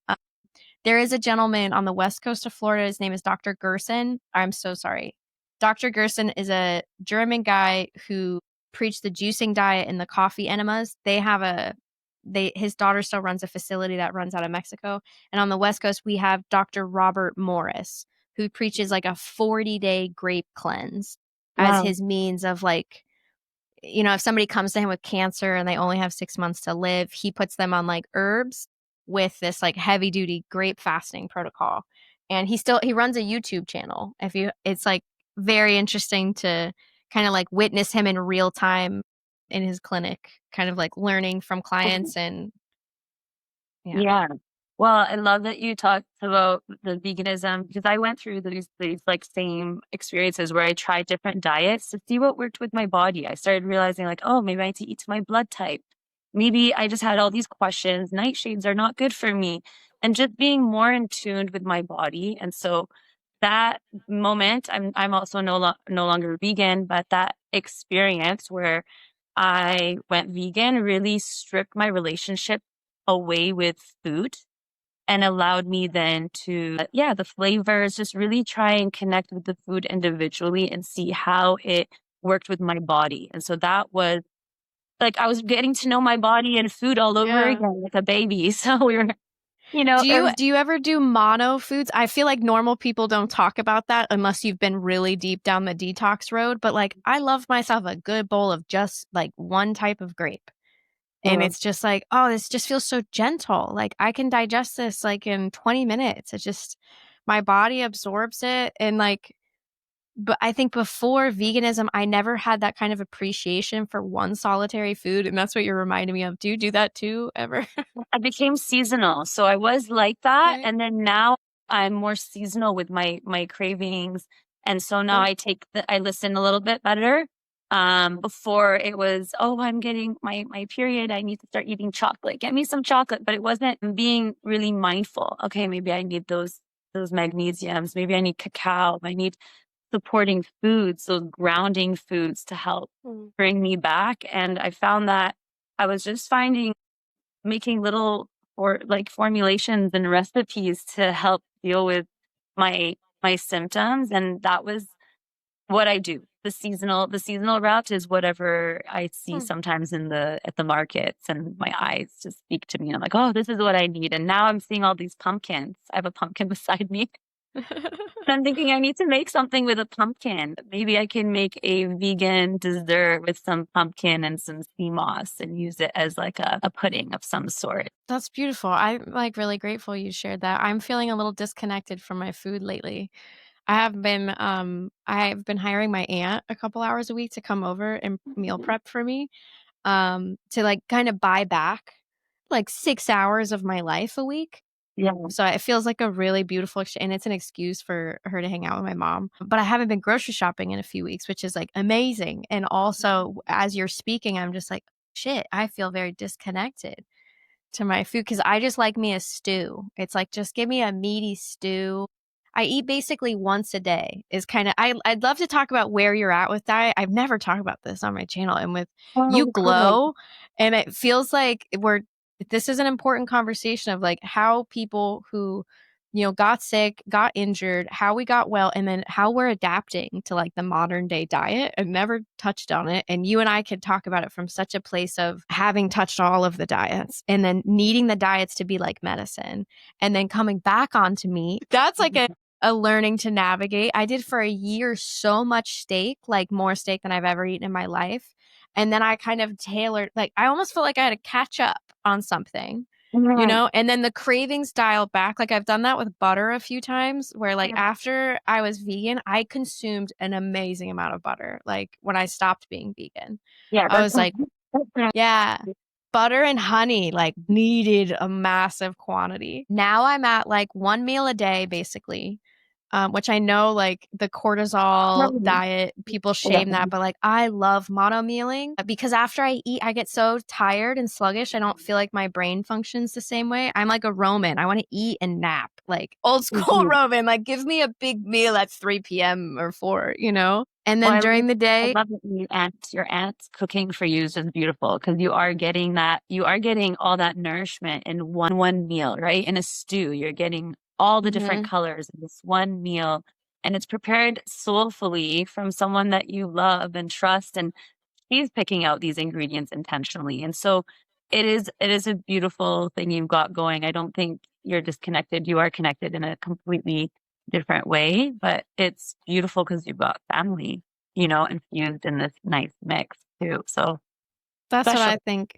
S2: There is a gentleman on the west coast of Florida. His name is Dr. Gerson. I'm so sorry. Dr. Gerson is a German guy who preached the juicing diet and the coffee enemas. His daughter still runs a facility that runs out of Mexico. And on the west coast, we have Dr. Robert Morris, who preaches like a 40-day grape cleanse as his means of like, if somebody comes to him with cancer and they only have 6 months to live, he puts them on like herbs with this like heavy duty grape fasting protocol. And he runs a YouTube channel. It's like very interesting to kind of like witness him in real time in his clinic, kind of like learning from clients and
S1: yeah. Well, I love that you talked about the veganism because I went through these like same experiences where I tried different diets to see what worked with my body. I started realizing like, oh, maybe I need to eat to my blood type. Maybe I just had all these questions. Nightshades are not good for me. And just being more in tune with my body. And so that moment, I'm also no longer vegan, but that experience where I went vegan really stripped my relationship away with food and allowed me then to, the flavors, just really try and connect with the food individually and see how it worked with my body. And so that was like, I was getting to know my body and food all over again like a baby. So we were,
S2: Do you ever do mono foods? I feel like normal people don't talk about that unless you've been really deep down the detox road. But like, I love myself a good bowl of just like one type of grape. And it's just like, oh, this just feels so gentle. Like I can digest this like in 20 minutes. It's just, my body absorbs it. And like, but I think before veganism, I never had that kind of appreciation for one solitary food. And that's what you're reminding me of. Do you do that too ever?
S1: I became seasonal. So I was like that.
S2: Okay.
S1: And then now I'm more seasonal with my cravings. And so now I listen a little bit better. Before it was, oh, I'm getting my period. I need to start eating chocolate. Get me some chocolate. But it wasn't being really mindful. Okay, maybe I need those magnesiums. Maybe I need cacao. I need supporting foods, those grounding foods to help bring me back. And I found that I was just making little formulations and recipes to help deal with my symptoms. And that was what I do. The seasonal route is whatever I see sometimes at the markets, and my eyes just speak to me. And I'm like, oh, this is what I need. And now I'm seeing all these pumpkins. I have a pumpkin beside me. And I'm thinking I need to make something with a pumpkin. Maybe I can make a vegan dessert with some pumpkin and some sea moss and use it as like a pudding of some sort.
S2: That's beautiful. I'm like really grateful you shared that. I'm feeling a little disconnected from my food lately. I've been hiring my aunt a couple hours a week to come over and meal prep for me, to like kind of buy back like 6 hours of my life a week.
S1: Yeah.
S2: So it feels like a really beautiful and it's an excuse for her to hang out with my mom. But I haven't been grocery shopping in a few weeks, which is like amazing. And also, as you're speaking, I'm just like, shit, I feel very disconnected to my food because I just like me a stew. It's like, just give me a meaty stew. I eat basically once a day is kind of, I'd love to talk about where you're at with diet. I've never talked about this on my channel, and with you
S1: Oh, cool.
S2: glow, and it feels like this is an important conversation of like how people who, got sick, got injured, how we got well, and then how we're adapting to like the modern day diet. I've never touched on it. And you and I could talk about it from such a place of having touched all of the diets and then needing the diets to be like medicine and then coming back onto meat. That's like a learning to navigate. I did for a year so much steak, like more steak than I've ever eaten in my life. And then I kind of tailored, like, I almost felt like I had to catch up on something, and then the cravings dialed back. Like, I've done that with butter a few times where, like, after I was vegan, I consumed an amazing amount of butter. Like, when I stopped being vegan,
S1: Yeah,
S2: I was like, yeah, butter and honey, like, needed a massive quantity. Now I'm at like one meal a day, basically. Which I know, like, the cortisol diet, people shame that, but like, I love mono mealing because after I eat, I get so tired and sluggish. I don't feel like my brain functions the same way. I'm like a Roman. I want to eat and nap, like old school Roman. Like, give me a big meal at 3 p.m. or 4, And then during the day,
S1: I love that your aunt's cooking for you is just beautiful because you are getting all that nourishment in one meal, right? In a stew, you're getting all the different colors in this one meal, and it's prepared soulfully from someone that you love and trust, and she's picking out these ingredients intentionally. And so it is a beautiful thing you've got going. I don't think you're disconnected. You are connected in a completely different way, but it's beautiful because you've got family, infused in this nice mix too. So
S2: that's
S1: special.
S2: what I think.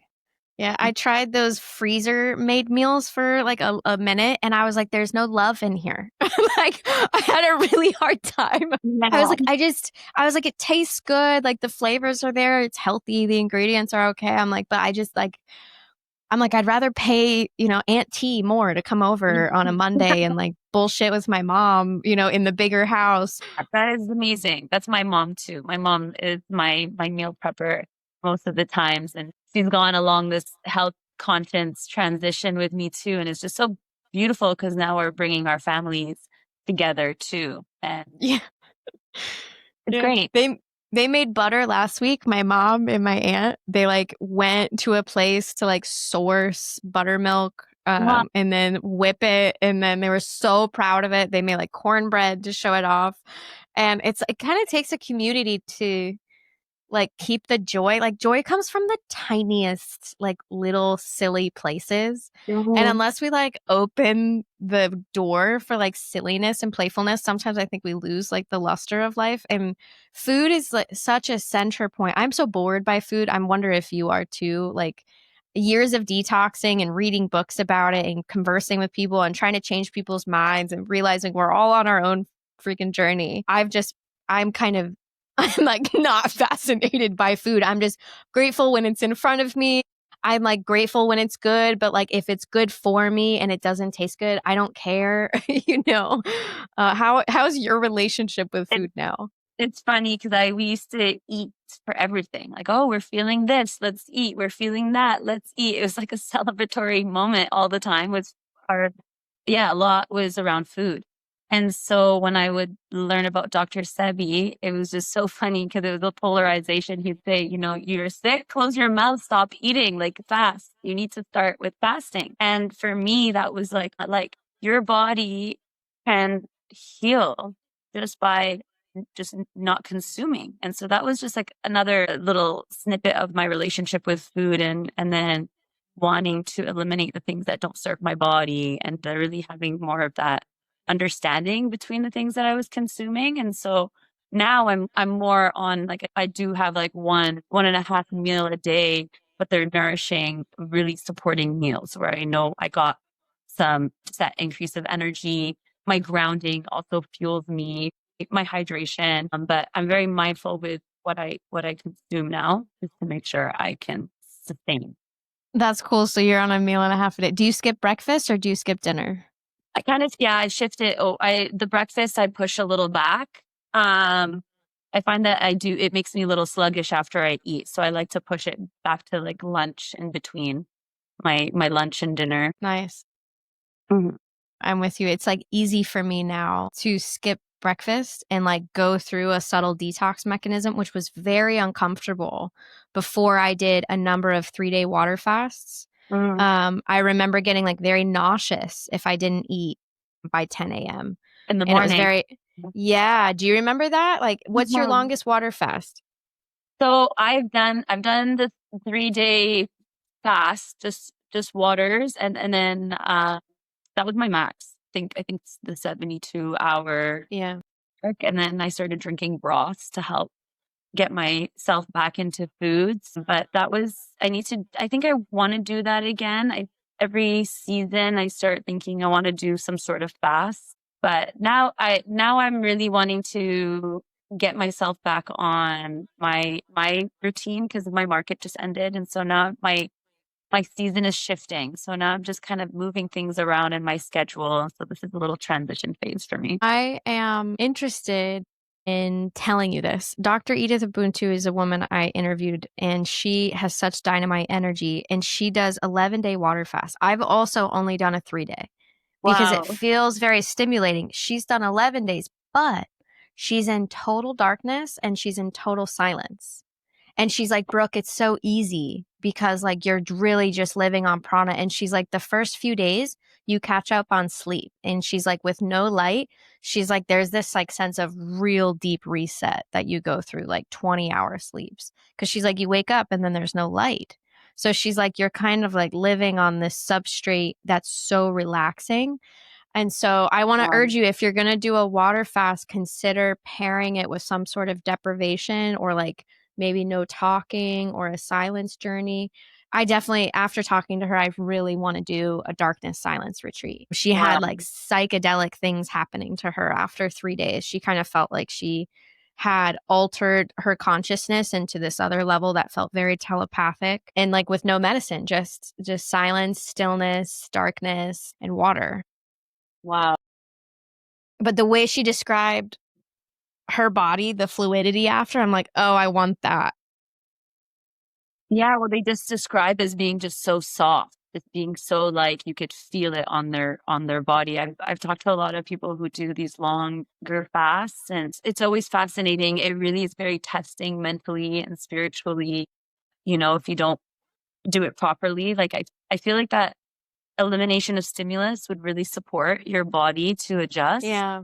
S2: Yeah, I tried those freezer made meals for like a minute, and I was like, there's no love in here. Like, I had a really hard time. I was like, it tastes good. Like, the flavors are there. It's healthy. The ingredients are okay. I'm like, but I'd rather pay, Aunt T more to come over on a Monday and like bullshit with my mom, in the bigger house.
S1: That is amazing. That's my mom too. My mom is my meal prepper most of the times, and she's gone along this health conscience transition with me too. And it's just so beautiful because now we're bringing our families together too. And
S2: yeah,
S1: it's great.
S2: They made butter last week. My mom and my aunt, they like went to a place to like source buttermilk, and then whip it. And then they were so proud of it. They made like cornbread to show it off. And it kind of takes a community to like keep the joy. Like, joy comes from the tiniest, like, little silly places. And unless we like open the door for like silliness and playfulness, sometimes I think we lose like the luster of life. And food is like such a center point. I'm so bored by food. I wonder if you are too. Like, years of detoxing and reading books about it and conversing with people and trying to change people's minds and realizing we're all on our own freaking journey. I'm like not fascinated by food. I'm just grateful when it's in front of me. I'm like grateful when it's good, but like if it's good for me and it doesn't taste good, I don't care. How's your relationship with food now?
S1: It's funny because we used to eat for everything. Like, oh, we're feeling this, let's eat. We're feeling that, let's eat. It was like a celebratory moment all the time. A lot was around food. And so when I would learn about Dr. Sebi, it was just so funny because it was a polarization. He'd say, you know, you're sick, close your mouth, stop eating, like fast. You need to start with fasting. And for me, that was like your body can heal just by just not consuming. And so that was just like another little snippet of my relationship with food, and then wanting to eliminate the things that don't serve my body, and really having more of that understanding between the things that I was consuming. And so now I'm more on, like, I do have like one and a half meal a day, but they're nourishing, really supporting meals where I know I got that increase of energy. My grounding also fuels me, my hydration. But I'm very mindful with what I consume now, just to make sure I can sustain.
S2: That's cool. So you're on a meal and a half a day. Do you skip breakfast or do you skip dinner?
S1: I kind of, yeah, I shifted. The breakfast I push a little back. I find that it makes me a little sluggish after I eat. So I like to push it back to like lunch in between my lunch and dinner.
S2: Nice.
S1: Mhm.
S2: I'm with you. It's like easy for me now to skip breakfast and like go through a subtle detox mechanism, which was very uncomfortable before I did a number of 3-day water fasts. I remember getting like very nauseous if I didn't eat by 10 a.m.
S1: In the
S2: And it was
S1: morning.
S2: yeah. Do you remember that? Like, what's your
S1: Mhm.
S2: longest water fast?
S1: So I've done the 3-day fast, just waters, and then that was my max. I think it's the 72-hour
S2: Yeah.
S1: mark. And then I started drinking broths to help get myself back into foods. But I think I want to do that again. Every season I start thinking I want to do some sort of fast. But now I'm really wanting to get myself back on my routine, because my market just ended. And so now my season is shifting. So now I'm just kind of moving things around in my schedule. So this is a little transition phase for me.
S2: I am interested in telling you this. Dr. Edith Ubuntu is a woman I interviewed, and she has such dynamite energy, and she does 11-day water fast. I've also only done a 3-day because it
S1: Wow.
S2: feels very stimulating. She's done 11 days, but she's in total darkness and she's in total silence. And she's like, Brooke, it's so easy because like you're really just living on prana. And she's like, the first few days you catch up on sleep. And she's like, with no light, she's like, there's this like sense of real deep reset that you go through, like 20-hour sleeps. Cause she's like, you wake up and then there's no light. So she's like, you're kind of like living on this substrate that's so relaxing. And so I want to urge you, if you're going to do a water fast, consider pairing it with some sort of deprivation, or like maybe no talking or a silence journey. I definitely, after talking to her, I really want to do a darkness silence retreat. She
S1: Wow.
S2: had like psychedelic things happening to her after 3 days. She kind of felt like she had altered her consciousness into this other level that felt very telepathic, and like with no medicine, just silence, stillness, darkness, and water.
S1: Wow.
S2: But the way she described her body, the fluidity after, I'm like, oh, I want that.
S1: Yeah, well, they just describe as being just so soft, just being so, like, you could feel it on their body. I've talked to a lot of people who do these longer fasts, and it's always fascinating. It really is very testing mentally and spiritually, if you don't do it properly. Like, I feel like that elimination of stimulus would really support your body to adjust.
S2: Yeah.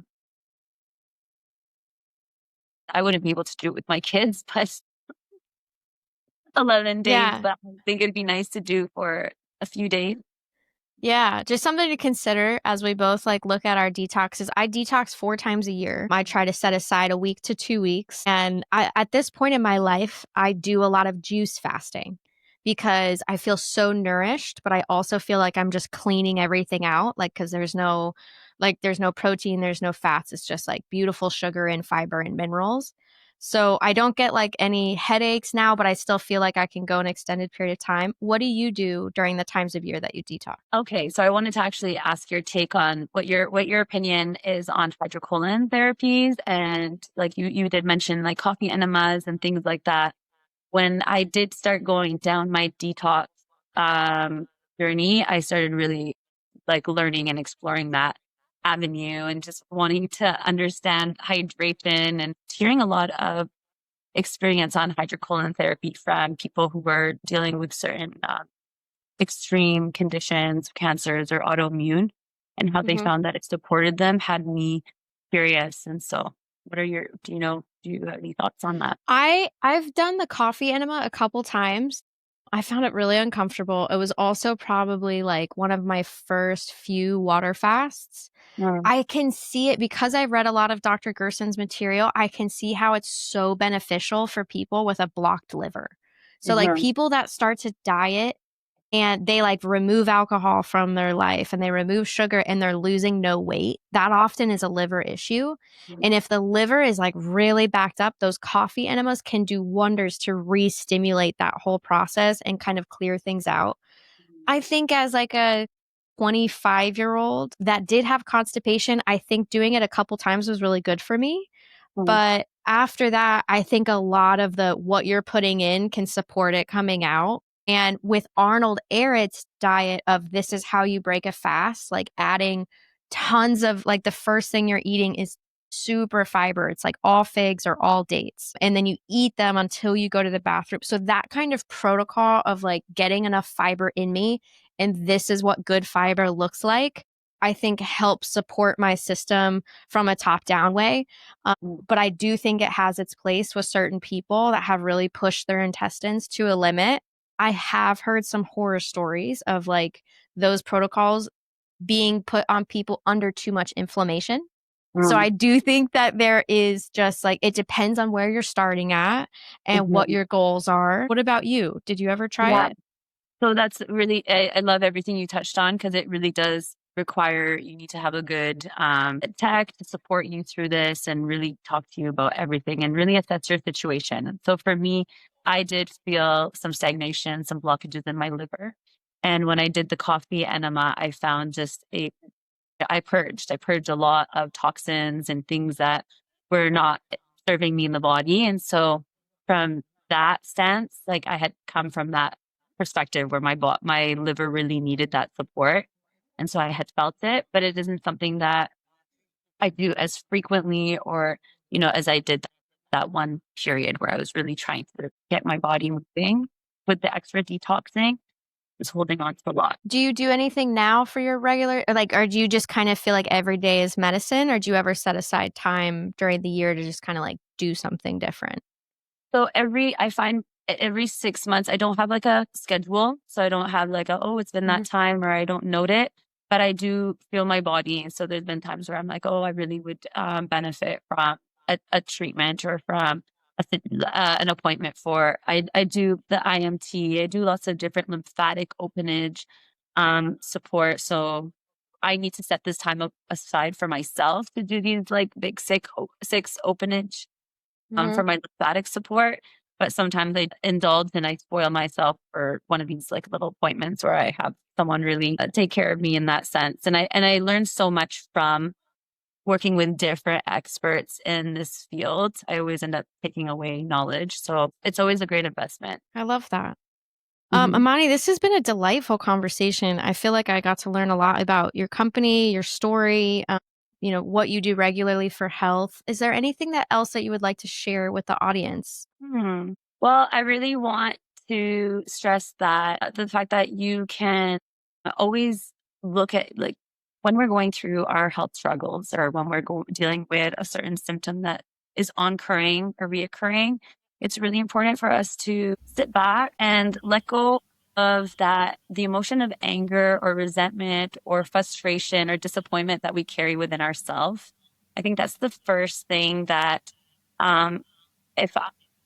S1: I wouldn't be able to do it with my kids, but 11 days,
S2: Yeah.
S1: but I think it'd be nice to do for a few days.
S2: Yeah, just something to consider as we both like look at our detoxes. I detox 4 times a year. I try to set aside a week to 2 weeks. And at this point in my life, I do a lot of juice fasting because I feel so nourished, but I also feel like I'm just cleaning everything out. Like, cause there's no protein, there's no fats. It's just like beautiful sugar and fiber and minerals. So I don't get like any headaches now, but I still feel like I can go an extended period of time. What do you do during the times of year that you detox?
S1: Okay, so I wanted to actually ask your take on what your opinion is on hydrocolon therapies, and like you did mention like coffee enemas and things like that. When I did start going down my detox journey, I started really like learning and exploring that. avenue and just wanting to understand hydration and hearing a lot of experience on hydrocolon therapy from people who were dealing with certain extreme conditions, cancers or autoimmune, and how they
S2: Mhm.
S1: found that it supported them had me curious. And so do you have any thoughts on that?
S2: I've done the coffee enema a couple times. I found it really uncomfortable. It was also probably like one of my first few water fasts.
S1: Mm,
S2: I can see it because I've read a lot of Dr. Gerson's material. I can see how it's so beneficial for people with a blocked liver. So, like
S1: mhm,
S2: people that start to diet and they like remove alcohol from their life and they remove sugar and they're losing no weight, that often is a liver issue. And if the liver is like really backed up, those coffee enemas can do wonders to re-stimulate that whole process and kind of clear things out. I think as like a 25-year-old that did have constipation, I think doing it a couple times was really good for me.
S1: mm,
S2: But after that, I think a lot of the what you're putting in can support it coming out. And with Arnold Ehret's diet of this is how you break a fast, like adding tons of like the first thing you're eating is super fiber. It's like all figs or all dates. And then you eat them until you go to the bathroom. So that kind of protocol of like getting enough fiber in me and this is what good fiber looks like, I think helps support my system from a top down way.
S1: mm,
S2: But I do think it has its place with certain people that have really pushed their intestines to a limit. I have heard some horror stories of like those protocols being put on people under too much inflammation. So
S1: mm,
S2: I do think that there is just like, it depends on where you're starting at and what
S1: mhm.
S2: your goals are. What about you? Did you ever try
S1: Yeah.
S2: it?
S1: So that's really, I love everything you touched on because it really does require you need to have a good tech to support you through this and really talk to you about everything and really assess your situation. And so for me, I did feel some stagnation, some blockages in my liver. And when I did the coffee enema, I found just I purged. I purged a lot of toxins and things that were not serving me in the body. And so from that sense, like I had come from that perspective where my liver really needed that support. And so I had felt it, but it isn't something that I do as frequently or, as I did that one period where I was really trying to get my body moving with the extra detoxing. Was holding on to a lot.
S2: Do you do anything now for your regular, or like, or do you just kind of feel like every day is medicine, or do you ever set aside time during the year to just kind of like do something different?
S1: So I find every 6 months, I don't have like a schedule. So I don't have like oh, it's been
S2: Mhm.
S1: that time or I don't note it, but I do feel my body. And so there's been times where I'm like, oh, I really would benefit from a treatment or from an appointment I do the IMT. I do lots of different lymphatic openage support. So I need to set this time aside for myself to do these like big six openage
S2: Mhm.
S1: for my lymphatic support. But sometimes I indulge and I spoil myself for one of these like little appointments where I have someone really take care of me in that sense. And I learned so much from working with different experts in this field. I always end up taking away knowledge. So it's always a great investment.
S2: I love that.
S1: Hmm.
S2: Amani, this has been a delightful conversation. I feel like I got to learn a lot about your company, your story, what you do regularly for health. Is there anything that else that you would like to share with the audience?
S1: Well, I really want to stress that the fact that you can always look at like when we're going through our health struggles or when we're dealing with a certain symptom that is oncurring or reoccurring, it's really important for us to sit back and let go of the emotion of anger or resentment or frustration or disappointment that we carry within ourselves. I think that's the first thing that um, if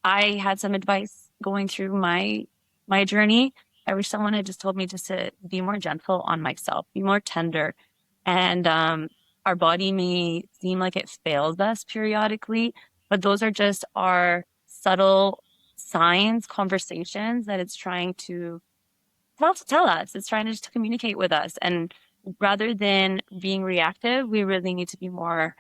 S1: I had some advice going through my journey, I wish someone had just told me just to be more gentle on myself, be more tender. And our body may seem like it fails us periodically, but those are just our subtle signs, conversations that it's trying to tell us. It's trying to just communicate with us. And rather than being reactive, we really need to be more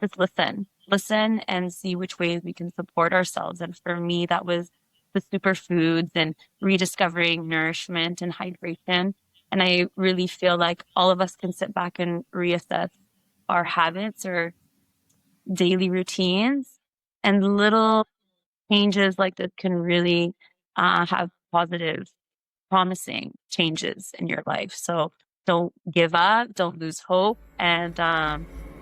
S1: just listen and see which ways we can support ourselves. And for me, that was the superfoods and rediscovering nourishment and hydration. And I really feel like all of us can sit back and reassess our habits or daily routines, and little changes like this can really have positive, promising changes in your life. So don't give up, don't lose hope. And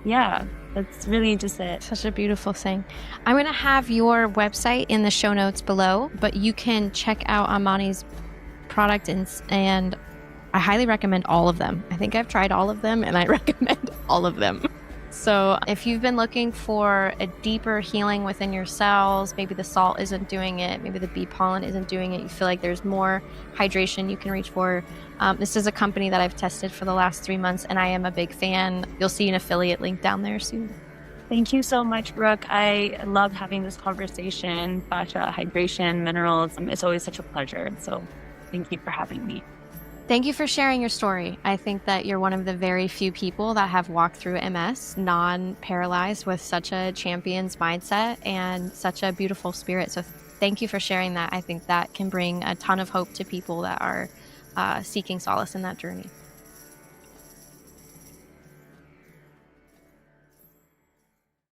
S1: yeah, that's really just it.
S2: Such a beautiful thing. I'm going to have your website in the show notes below, but you can check out Amani's product and I highly recommend all of them. I think I've tried all of them and I recommend all of them. So if you've been looking for a deeper healing within your cells, maybe the salt isn't doing it, maybe the bee pollen isn't doing it, you feel like there's more hydration you can reach for. This is a company that I've tested for the last 3 months and I am a big fan. You'll see an affiliate link down there soon.
S1: Thank you so much, Brooke. I love having this conversation. Fascia, hydration, minerals. It's always such a pleasure. So thank you for having me.
S2: Thank you for sharing your story. I think that you're one of the very few people that have walked through MS non-paralyzed with such a champion's mindset and such a beautiful spirit. So thank you for sharing that. I think that can bring a ton of hope to people that are seeking solace in that journey.